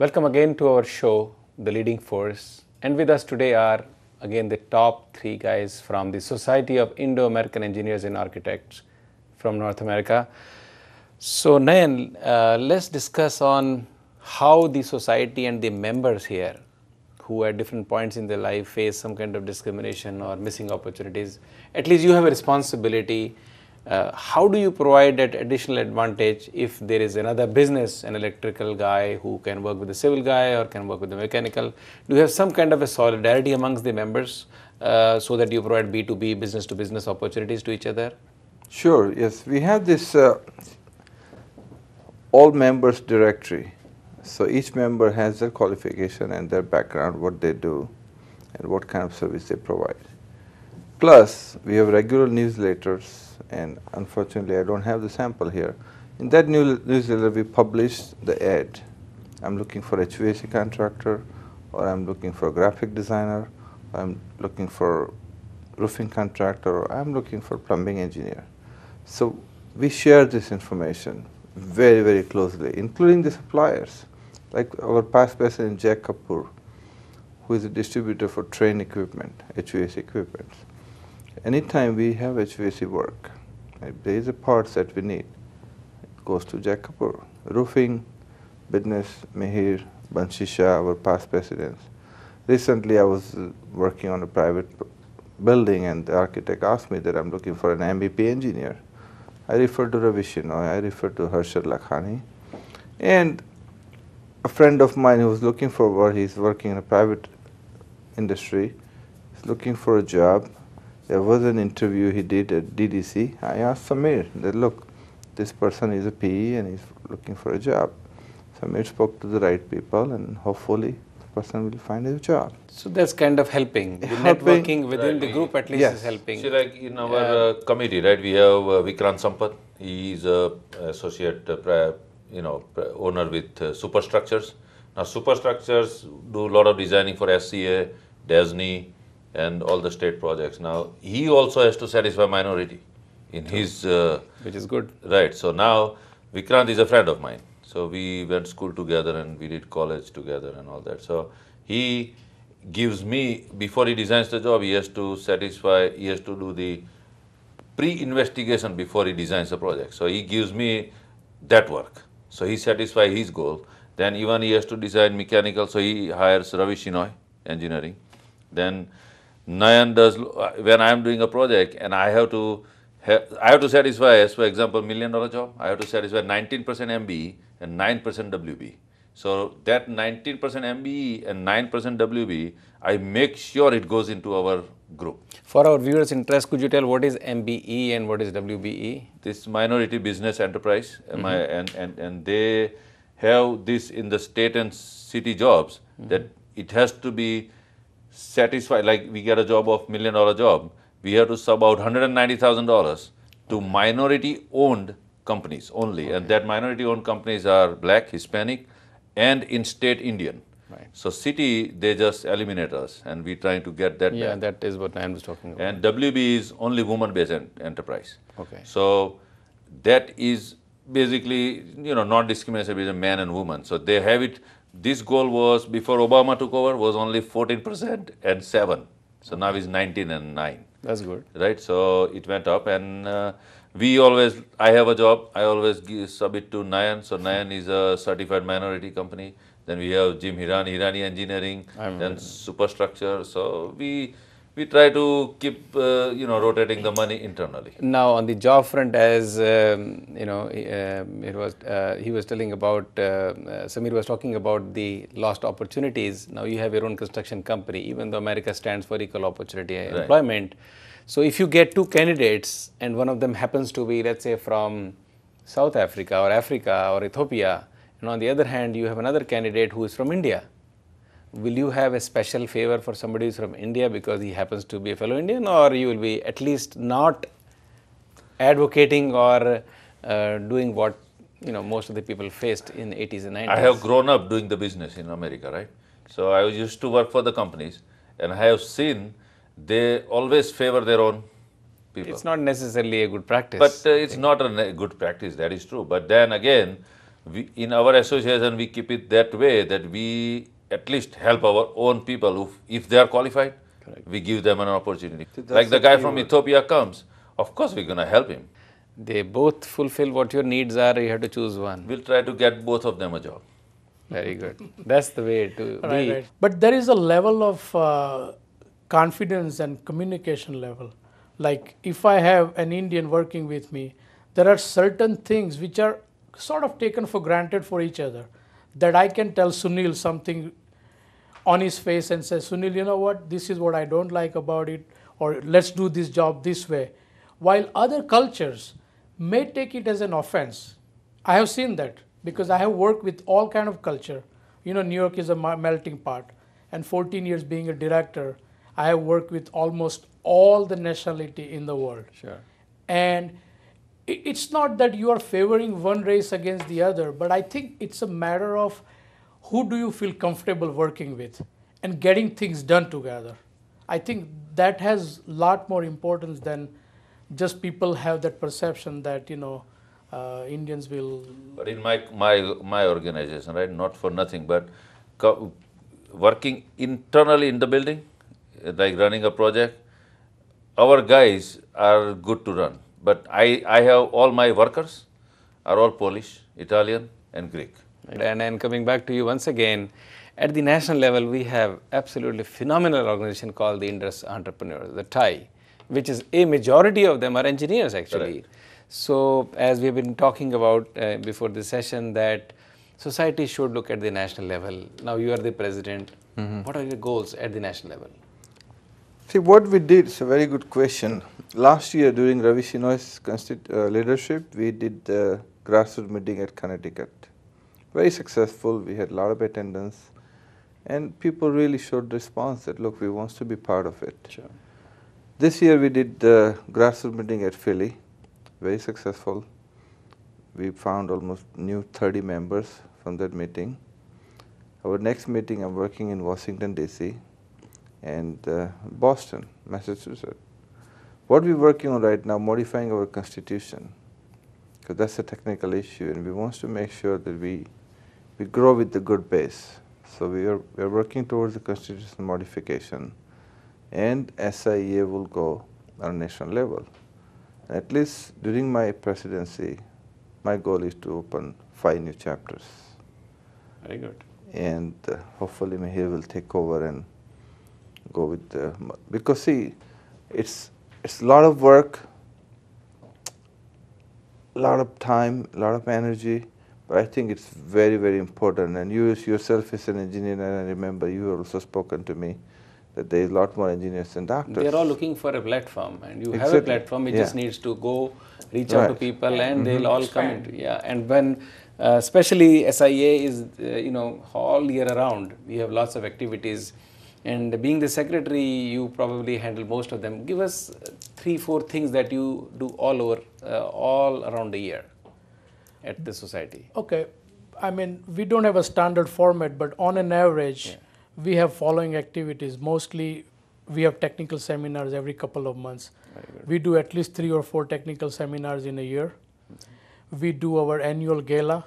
Welcome again to our show, The Leading Force. And with us today are again the top three guys from the Society of Indo-American Engineers and Architects from North America. So Nayan, let's discuss on how the society and the members here who at different points in their life face some kind of discrimination or missing opportunities. At least you have a responsibility. How do you provide that additional advantage if there is another business, an electrical guy who can work with the civil guy or can work with the mechanical? Do you have some kind of a solidarity amongst the members so that you provide B2B, business to business opportunities to each other? Sure, yes. We have this all members directory. So each member has their qualification and their background, what they do, and what kind of service they provide. Plus, we have regular newsletters, and unfortunately, I don't have the sample here. In that newsletter, we publish the ad. I'm looking for a HVAC contractor, or I'm looking for a graphic designer, or I'm looking for roofing contractor, or I'm looking for plumbing engineer. So we share this information very, very closely, including the suppliers. Like our past president, Jack Kapoor, who is a distributor for train equipment, HVAC equipment. Anytime we have HVAC work, if there is a parts that we need, it goes to Jack Kapoor. Roofing, business, Mihir Shah, our past presidents. Recently, I was working on a private building, and the architect asked me that I'm looking for an MVP engineer. I referred to Ravi Shinoy, I referred to Harshad Lakhani. And a friend of mine who was looking for work, he's working in a private industry, he's looking for a job. There was an interview he did at DDC. I asked Samir that, look, this person is a PE and he's looking for a job. Samir spoke to the right people, and hopefully the person will find a job. So that's kind of helping. The networking within the group at least is helping. See, like in our committee, right, we have Vikrant Sampath. He is a associate, owner with Superstructures. Now, Superstructures do a lot of designing for SIAEA, DESNY, and all the state projects. Now, he also has to satisfy minority in his... which is good. Right. So now, Vikrant is a friend of mine. So we went to school together and we did college together and all that. So he gives me, before he designs the job, he has to satisfy, he has to do the pre-investigation before he designs the project. So he gives me that work. So he satisfies his goal. Then even he has to design mechanical, so he hires Ravi Shinoy, engineering. Then Nayan does, when I am doing a project and I have to satisfy, as for example, $1 million job, I have to satisfy 19% MBE and 9% WB. So that 19% MBE and 9% WB, I make sure it goes into our group. For our viewers' interest, could you tell what is MBE and what is WBE? This minority business enterprise, and they have this in the state and city jobs, that it has to be satisfied. Like we get a job of $1 million job, we have to sub out $190,000 to minority-owned companies only, and that minority-owned companies are Black, Hispanic, and in-state Indian. Right. So city, they just eliminate us, and we're trying to get that back. That is what Nayan was talking about. And WB is only woman-based enterprise. Okay. So that is basically, not discrimination between man and woman. So they have it. This goal was, before Obama took over, was only 14% and 7. So now it's 19 and 9. That's good. Right? So it went up, and I have a job, I always submit to Nayan. So Nayan is a certified minority company. Then we have Jim Hirani Engineering, then Superstructure. So we try to keep, rotating the money internally. Now, on the job front, as he was telling about, Samir was talking about the lost opportunities. Now, you have your own construction company, even though America stands for equal opportunity employment. So, if you get two candidates and one of them happens to be, let's say, from South Africa or Ethiopia, and on the other hand, you have another candidate who is from India. Will you have a special favor for somebody who's from India because he happens to be a fellow Indian, or you will be at least not advocating or doing what most of the people faced in the 80s and 90s? I have grown up doing the business in America, right? So I used to work for the companies, and I have seen they always favor their own people. It's not necessarily a good practice. But it's not a good practice, that is true. But then again, in our association, we keep it that way that we at least help our own people who, if they are qualified, we give them an opportunity. See, that's Like the the guy key from word. Ethiopia comes, of course we're going to help him. They both fulfill what your needs are, you have to choose one. We'll try to get both of them a job. Very good. That's the way to be. Right. But there is a level of confidence and communication level. Like if I have an Indian working with me, there are certain things which are sort of taken for granted for each other, that I can tell Sunil something on his face and say, Sunil, you know what, this is what I don't like about it, or let's do this job this way. While other cultures may take it as an offense. I have seen that because I have worked with all kind of culture. You know, New York is a melting pot, and 14 years being a director, I have worked with almost all the nationality in the world. Sure. And it's not that you are favoring one race against the other, but I think it's a matter of who do you feel comfortable working with and getting things done together. I think that has a lot more importance than just people have that perception that, you know, Indians will. But in my organization, right, not for nothing, but working internally in the building, like running a project, our guys are good to run. But I have all my workers are all Polish, Italian and Greek. And coming back to you once again, at the national level, we have absolutely phenomenal organization called the Indus Entrepreneurs, the TIE, which is a majority of them are engineers actually. Correct. So as we have been talking about before the session, that society should look at the national level. Now you are the president. What are your goals at the national level? See, what we did, it's a very good question. Last year during Ravi Shenoy's leadership, we did the grassroots meeting at Connecticut. Very successful, we had a lot of attendance, and people really showed response that, look, we want to be part of it. Sure. This year we did the grassroots meeting at Philly, very successful. We found almost new 30 members from that meeting. Our next meeting, I'm working in Washington, D.C. and Boston, Massachusetts. What we're working on right now, modifying our constitution, because that's a technical issue, and we want to make sure that we grow with the good base. So we are working towards the constitution modification, and SIAEA will go on a national level. At least during my presidency, my goal is to open 5 new chapters. Very good. And hopefully Mihir will take over and go with the, because see, it's a lot of work, a lot of time, a lot of energy, but I think it's very, very important. And you yourself as an engineer, and I remember you have also spoken to me that there is a lot more engineers than doctors. They're all looking for a platform, and you have Exactly. a platform. It Yeah. just needs to go reach out to Right. people, and they'll all come into. Yeah, and when especially SIA is you know, all year around, we have lots of activities, and being the secretary, you probably handle most of them. Give us 3-4 things that you do all over, all around the year at the society. Okay, I mean, we don't have a standard format, but on an average, we have following activities. Mostly, we have technical seminars every couple of months. We do at least 3 or 4 technical seminars in a year. We do our annual gala,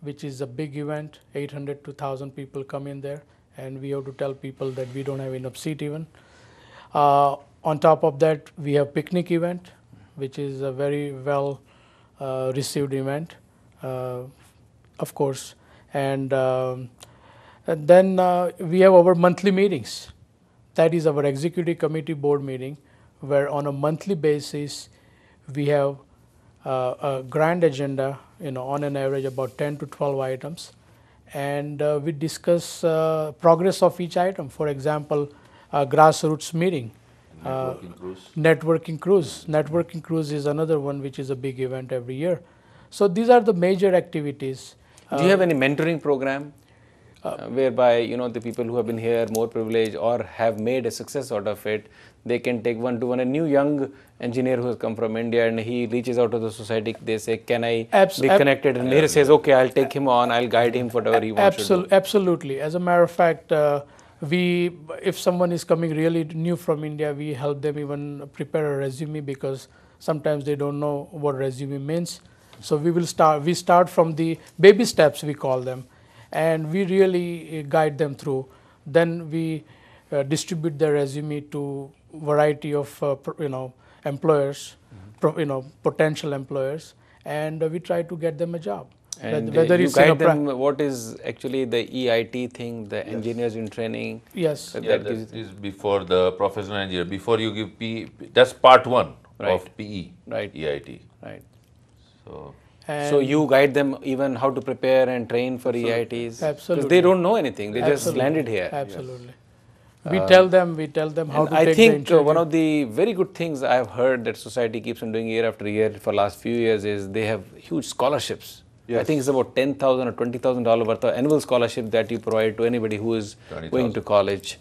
which is a big event. 800 to 1,000 people come in there, and we have to tell people that we don't have enough seat even. On top of that, we have picnic event, which is a very well received event, of course. And then we have our monthly meetings. That is our executive committee board meeting, where on a monthly basis, we have a grand agenda, you know, on an average about 10 to 12 items. And we discuss progress of each item. For example, a grassroots meeting. Networking cruise. Networking cruise is another one which is a big event every year. So these are the major activities. Do you have any mentoring program whereby, you know, the people who have been here more privileged or have made a success out of it, they can take one-to-one? A new young engineer who has come from India and he reaches out to the society, they say, can I be connected? And Mihir says, okay, I'll take him on, I'll guide him for whatever he wants to do. Absolutely. As a matter of fact, if someone is coming really new from India, we help them even prepare a resume, because sometimes they don't know what resume means. So we start from the baby steps, we call them, and we really guide them through. Then we distribute their resume to variety of employers, potential employers, and we try to get them a job. And Whether you it's in guide a them what is actually the EIT thing, the engineers in training. Yes. Yeah, that is before the professional engineer. Before you give PE, that's part one of PE, Right. EIT. Right. So So you guide them even how to prepare and train for EITs? Absolutely. Because they don't know anything. They just Absolutely. landed here. Absolutely. We tell them how to I take think the interview. one of the very good things I've heard that society keeps on doing year after year for last few years is they have huge scholarships. I think it's about $10,000 or $20,000 worth of annual scholarship that you provide to anybody who is going to college.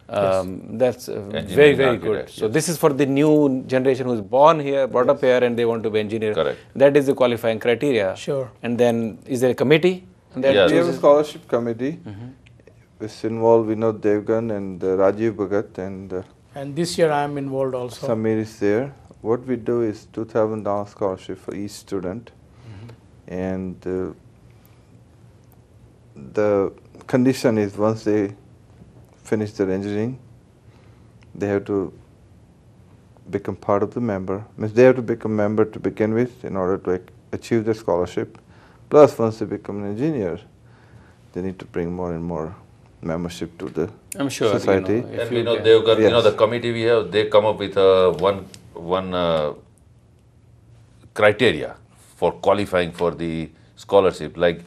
That's very, very good. So this is for the new generation who's born here, brought up here, and they want to be engineer. Correct. That is the qualifying criteria. Sure. And then is there a committee? That Yes. We have a chooses- scholarship committee which involve Vinod Devgan and Rajiv Bhagat, and And this year I am involved also. Samir is there. What we do is $2,000 scholarship for each student, and the condition is once they finish their engineering, they have to become part of the member. Means they have to become member to begin with in order to achieve the scholarship. Plus, once they become an engineer, they need to bring more and more membership to the I'm sure, society. if and you we know can- they've got, Yes. the committee we have, they come up with one criteria for qualifying for the scholarship, like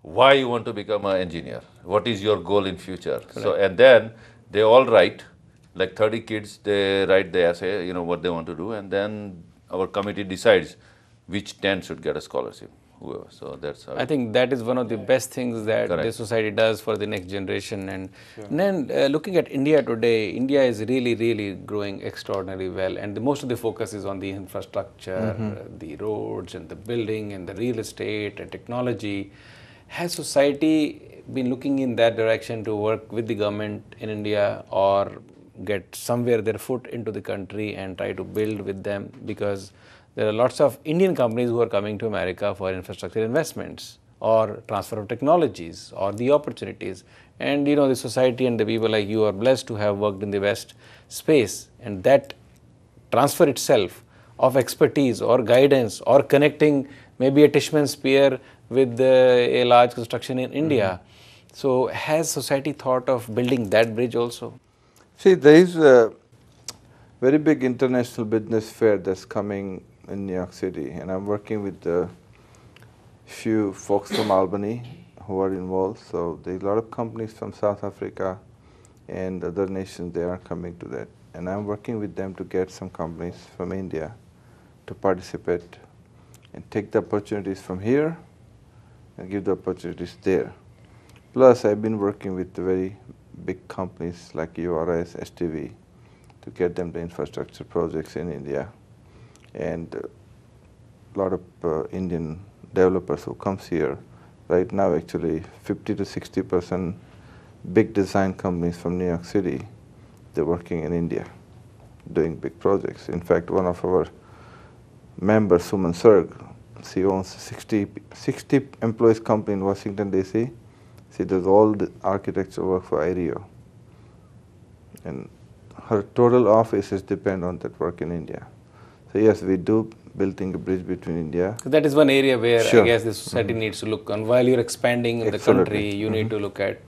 why you want to become an engineer, what is your goal in future. So, and then they all write, like 30 kids, they write the essay, what they want to do, and then our committee decides which 10 should get a scholarship, whoever. So that's how. I think that is one of the best things that Correct. the society does for the next generation. And then looking at India today, India is really, really growing extraordinarily well. And most of the focus is on the infrastructure, the roads and the building and the real estate and technology. Has society been looking in that direction to work with the government in India or get somewhere their foot into the country and try to build with them? Because there are lots of Indian companies who are coming to America for infrastructure investments or transfer of technologies or the opportunities. And the society and the people like you are blessed to have worked in the West space, and that transfer itself of expertise or guidance or connecting maybe a Tishman spear with a large construction in India. So has society thought of building that bridge also? See, there is a very big international business fair that's coming in New York City, and I'm working with a few folks from Albany who are involved. So there's a lot of companies from South Africa and other nations, they are coming to that. And I'm working with them to get some companies from India to participate and take the opportunities from here and give the opportunities there. Plus, I've been working with very big companies like URS, STV to get them the infrastructure projects in India. And a lot of Indian developers who comes here. Right now, actually, 50 to 60% big design companies from New York City, they're working in India, doing big projects. In fact, one of our members, Suman Sarg, she owns 60 employees company in Washington, D.C. She does all the architecture work for IREO. And her total offices depend on that work in India. So yes, we do building a bridge between India. So that is one area where Sure. I guess the society needs to look on. While you're expanding in the country, you need to look at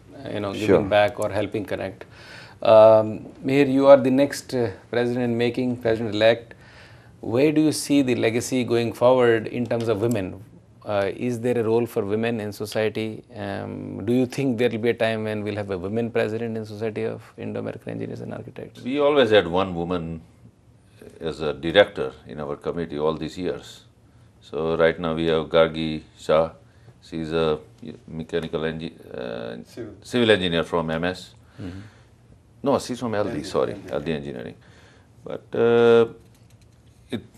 giving back or helping connect. Mihir, you are the next president in making, president-elect. Where do you see the legacy going forward in terms of women? Is there a role for women in society? Do you think there will be a time when we'll have a women president in Society of Indo-American Engineers and Architects? We always had one woman as a director in our committee all these years. So right now we have Gargi Shah. She's a civil engineer from MS. No, she's from LD, sorry, LD Engineering. But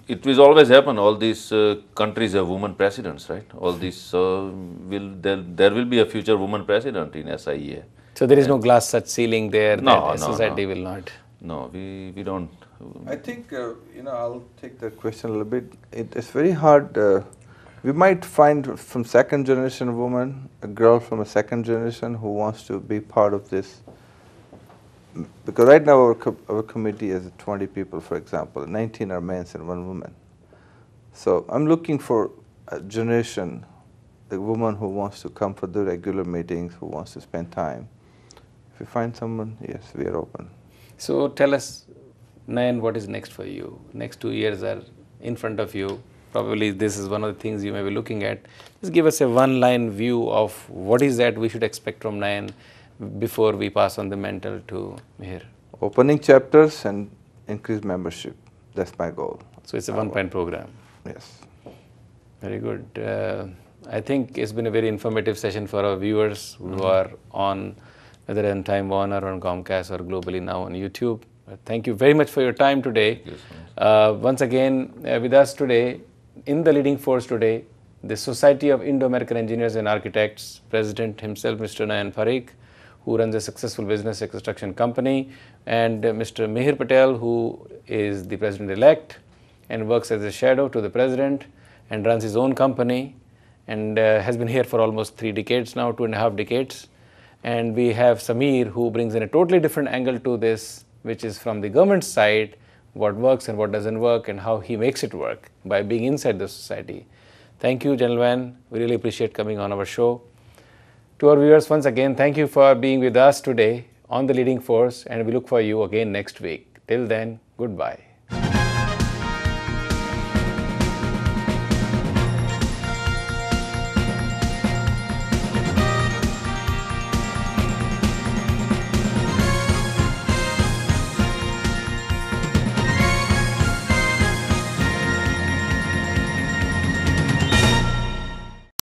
it will always happen. All these countries have women presidents, right? All these there will be a future woman president in SIAEA. So there is no glass such ceiling there No, that no, society no. will not. No, we don't. I think, I'll take that question a little bit. It's very hard We might find from second generation woman, a girl from a second generation who wants to be part of this. Because right now our committee is 20 people, for example, 19 are men and 1 woman. So I'm looking for a generation, the woman who wants to come for the regular meetings, who wants to spend time. If you find someone, yes, we are open. So tell us, Nayan, what is next for you? Next 2 years are in front of you. Probably this is one of the things you may be looking at. Just give us a one-line view of what is that we should expect from Nayan before we pass on the mantle to Mihir. Opening chapters and increase membership. That's my goal. So it's a one-point program. Yes. Very good. I think it's been a very informative session for our viewers who are on, whether on Time Warner or on Comcast or globally now on YouTube. Thank you very much for your time today. Once again, with us today, in the leading force today, the Society of Indo-American Engineers and Architects, President himself, Mr. Nayan Parikh, who runs a successful business construction company, and Mr. Mihir B.Patel, who is the President-elect and works as a shadow to the President and runs his own company and has been here for almost 3 decades now, 2.5 decades. And we have Samir, who brings in a totally different angle to this, which is from the government side, what works and what doesn't work and how he makes it work by being inside the society. Thank you, gentlemen. We really appreciate coming on our show. To our viewers, once again, thank you for being with us today on The Leading Force, and we look for you again next week. Till then, goodbye.